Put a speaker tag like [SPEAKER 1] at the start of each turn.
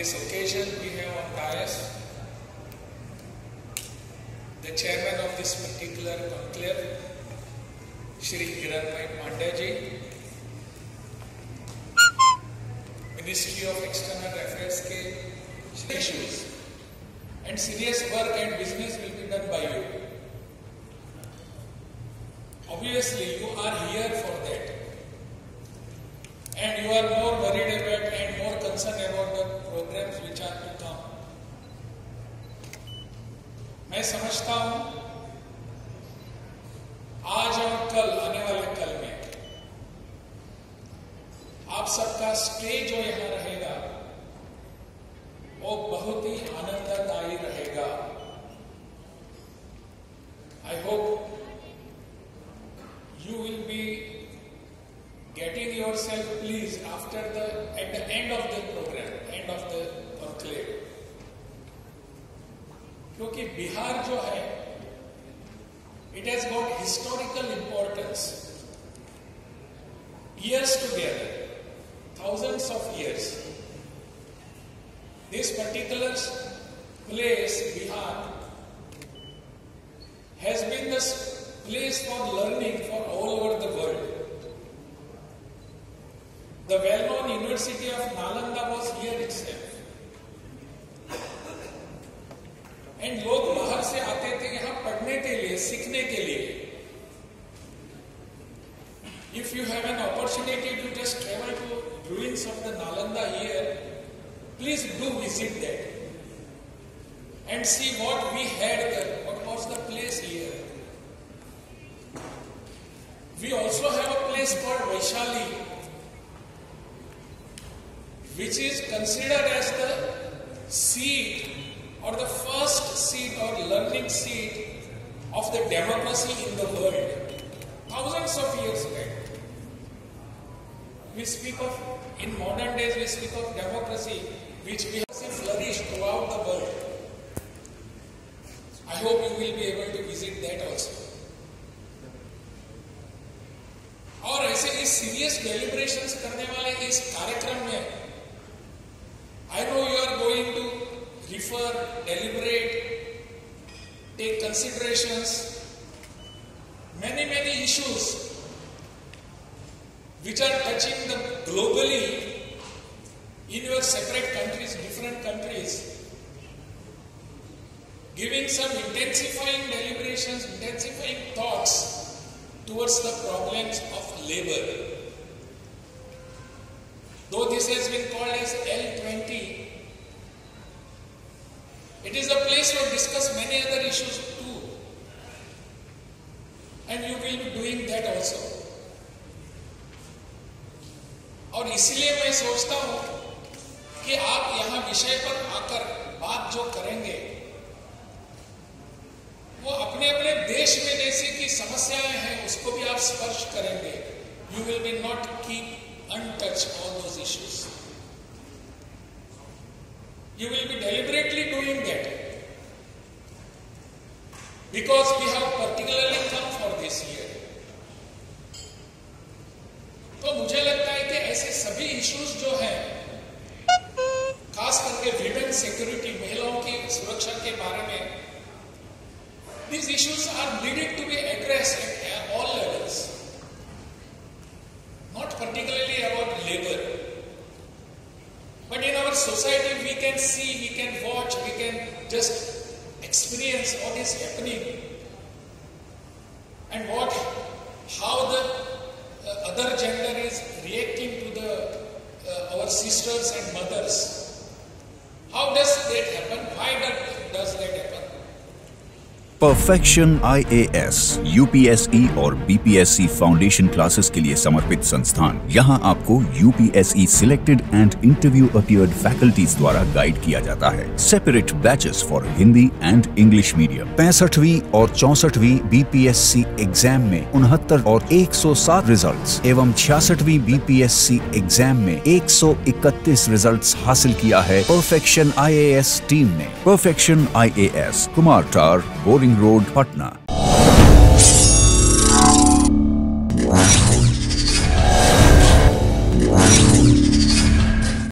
[SPEAKER 1] this occasion we have on dais the chairman of this particular conclave, Shri Hiranmay Pandya ji, Ministry of External Affairs के issues, and serious work and business will be done by you. Obviously, you are here for that, and you are more worried about and more concerned about the programs which are to come. मैं समझता हूं आज और कल आने वाले कल में आप सबका स्टे जो यहां रहेगा वो बहुत ही आनंददायी रहेगा. I hope you will be getting yourself pleased at the end of the program, end of the conclave. क्योंकि बिहार जो है, it has got historical importance. Years together, thousands of years. This particular place, Bihar, has been the place for learning for all over the world. The well-known University of Nalanda was here itself. And लोग बाहर से आते थे यहाँ पढ़ने के लिए, सीखने के लिए. If you have an opportunity to just travel to ruins of the Nalanda here, please do visit that and see what we had there, what was the place here. We also have a place called Vaishali, which is considered as the seat or the first seat or learning seat of the democracy in the world. Thousands of years back. We speak of, in modern days, we speak of democracy, which we have seen flourish throughout the world. I hope you will be able to visit that also. और ऐसे इस serious deliberations करने वाले इस कार्यक्रम में I know you are going to refer, deliberate, take considerations, many issues which are touching the globally in your separate countries, different countries, giving some intensifying deliberations, intensifying thoughts towards the problems of labor. Though this has been called as L20, it is a place to discuss many other issues too, and you will be doing that also. और इसीलिए मैं सोचता हूं कि आप यहाँ विषय पर आकर बात जो करेंगे वो अपने अपने देश में जैसी की समस्याएं हैं उसको भी आप स्पर्श करेंगे. You will be not keep untouched all those issues. You will be deliberately doing that because we have particularly come for this year. तो मुझे लगता है कि ऐसे सभी इश्यूज जो हैं, खास करके विमेन सिक्योरिटी, महिलाओं की सुरक्षा के बारे में, these issues are needed to be addressed at all levels, not particularly about labor. But in our society, we can see, we can watch, we can just experience what is happening and how the other gender is reacting to our sisters and mothers. How does that happen? Why does that happen?
[SPEAKER 2] Perfection IAS, UPSE और BPSC foundation classes के लिए समर्पित संस्थान. यहाँ आपको UPSE selected and interview appeared faculties द्वारा guide किया जाता है. Separate batches for Hindi and English medium. 65वीं और 64वीं BPSC एग्जाम में 69 और 107 रिजल्ट्स एवं 66वीं BPSC एग्जाम में 131 रिजल्ट्स हासिल किया है परफेक्शन IAS टीम ने. परफेक्शन IAS, कुमार टार, बोरिंग रोड, पटना.